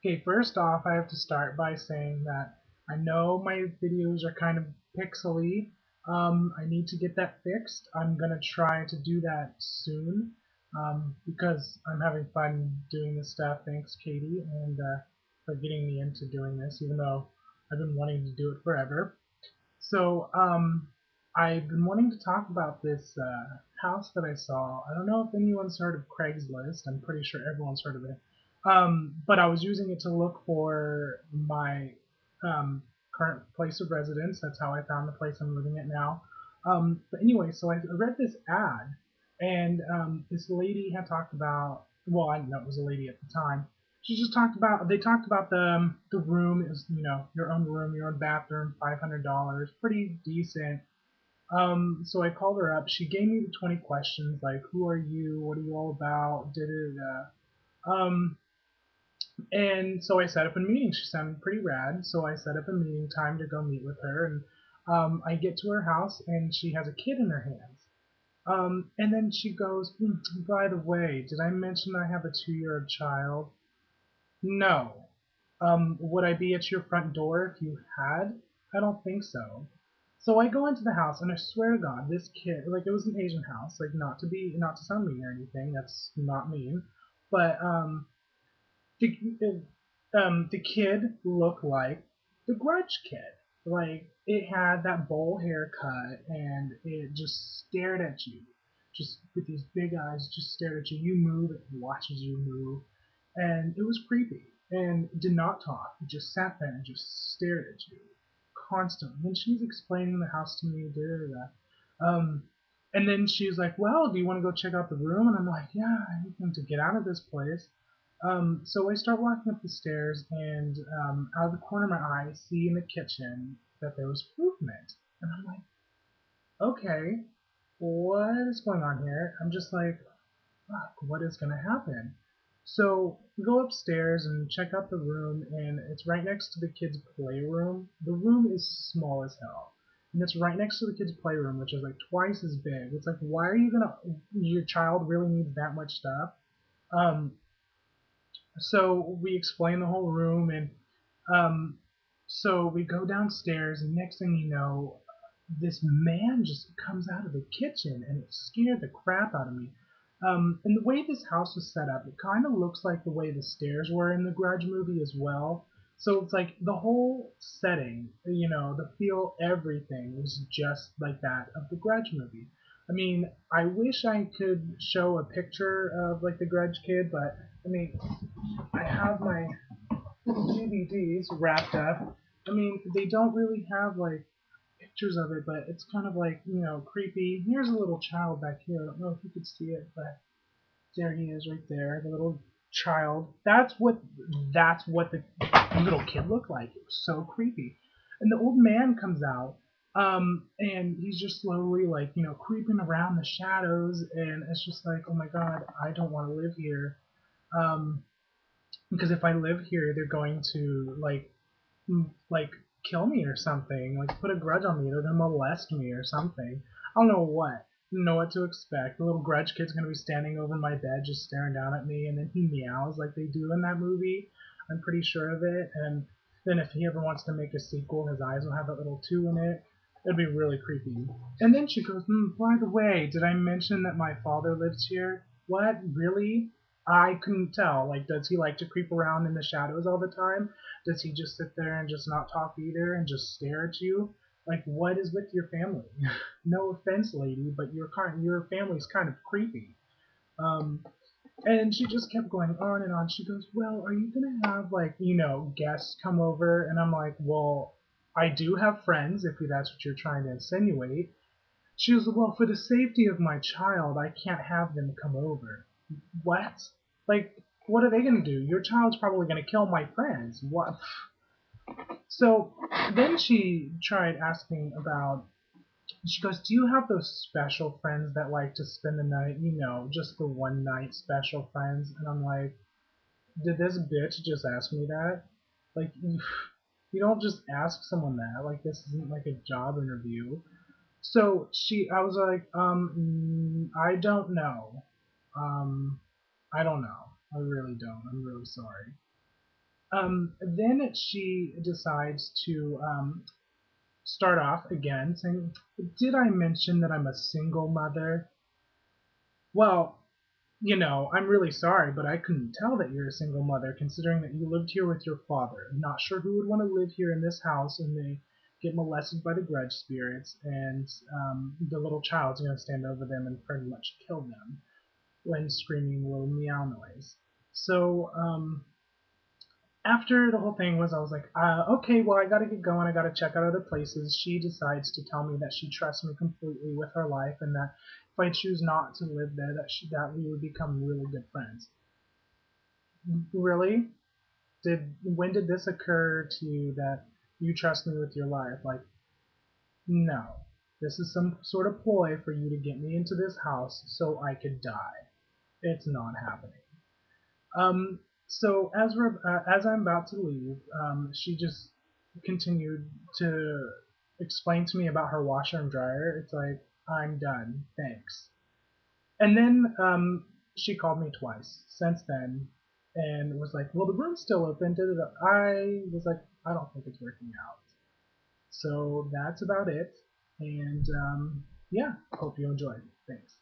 Okay, first off, I have to start by saying that I know my videos are kind of pixely. I need to get that fixed. I'm gonna try to do that soon because I'm having fun doing this stuff. Thanks, Katie, and for getting me into doing this, even though I've been wanting to do it forever. So, I've been wanting to talk about this house that I saw. I don't know if anyone's heard of Craigslist. I'm pretty sure everyone's heard of it. But I was using it to look for my current place of residence. That's how I found the place I'm living at now. But anyway, so I read this ad, and this lady had talked about. Well, I didn't know it was a lady at the time. She just talked about. They talked about the room is your own room, your own bathroom, $500, pretty decent. So I called her up. She gave me the 20 questions like, who are you? What are you all about? Da da da. And so I set up a meeting. She sounded pretty rad. So I set up a meeting time to go meet with her. And I get to her house and she has a kid in her hands. And then she goes, by the way, did I mention I have a 2-year-old child? No. Would I be at your front door if you had? I don't think so. So I go into the house and I swear to God, this kid, like it was an Asian house, like not to sound mean or anything, that's not mean, but the kid looked like the Grudge kid. Like it had that bowl haircut and it just stared at you, just with these big eyes, just stared at you. You move, it watches you move, and it was creepy. And did not talk. It just sat there and just stared at you constantly. And she's explaining the house to me, da da da. And then she's like, "Well, do you want to go check out the room?" And I'm like, "Yeah, anything to get out of this place." So I start walking up the stairs, and out of the corner of my eye, I see in the kitchen that there was movement. And I'm like, okay, what is going on here? I'm just like, fuck, what is going to happen? So we go upstairs and check out the room, and it's right next to the kids' playroom. The room is small as hell. And it's right next to the kids' playroom, which is like twice as big. It's like, why are you gonna, your child really needs that much stuff? Um, so we explain the whole room, and um, so we go downstairs, and next thing you know, this man just comes out of the kitchen, and it scared the crap out of me. And the way this house was set up, it kind of looks like the way the stairs were in the Grudge movie as well. So it's like the whole setting, the feel, everything was just like that of the Grudge movie. I mean, I wish I could show a picture of like the Grudge kid, but I mean, I have my DVDs wrapped up. I mean, they don't really have like pictures of it, but it's kind of like, creepy. Here's a little child back here. I don't know if you could see it, but there he is right there, the little child. That's what the little kid looked like. It was so creepy. And the old man comes out, and he's just slowly like, creeping around the shadows, and it's just like, oh my god, I don't want to live here. Um, because if I live here, they're going to like kill me or something, like put a grudge on me, they're gonna molest me or something. I don't know what. I don't know what to expect. The little grudge kid's gonna be standing over my bed just staring down at me, and then he meows like they do in that movie. I'm pretty sure of it. And then if he ever wants to make a sequel, his eyes will have that little two in it. It'd be really creepy. And then she goes, by the way, did I mention that my father lives here? What? Really? I couldn't tell. Like, does he like to creep around in the shadows all the time? Does he just sit there and just not talk either and just stare at you? Like, what is with your family? No offense, lady, but your family's kind of creepy. Um, and she just kept going on and on. She goes, well, are you gonna have like, guests come over? And I'm like, well, I do have friends if that's what you're trying to insinuate. She goes, well, for the safety of my child, I can't have them come over. What? Like, what are they gonna do? Your child's probably gonna kill my friends. What? So then she tried asking about. She goes, "Do you have those special friends that like to spend the night? Just the one night special friends?" And I'm like, "Did this bitch just ask me that? Like, you don't just ask someone that. Like, this isn't like a job interview." So I was like, I don't know. Um, I don't know. I really don't. I'm really sorry. Then she decides to start off again saying, "Did I mention that I'm a single mother? Well, I'm really sorry, but I couldn't tell that you're a single mother considering that you lived here with your father. I'm not sure who would want to live here in this house and they get molested by the grudge spirits and the little child's going to stand over them and pretty much kill them when screaming a little meow noise." So after the whole thing was, I was like, okay, well, I gotta get going. I gotta check out other places. She decides to tell me that she trusts me completely with her life, and that if I choose not to live there, that we would become really good friends. Really? When did this occur to you that you trust me with your life? Like, no. This is some sort of ploy for you to get me into this house so I could die. It's not happening. Um, so as I'm about to leave, she just continued to explain to me about her washer and dryer. It's like, I'm done, thanks. And then she called me twice since then, and was like, well, the room's still open. Da, da, da. I was like, I don't think it's working out. So that's about it. And yeah, hope you enjoyed. Thanks.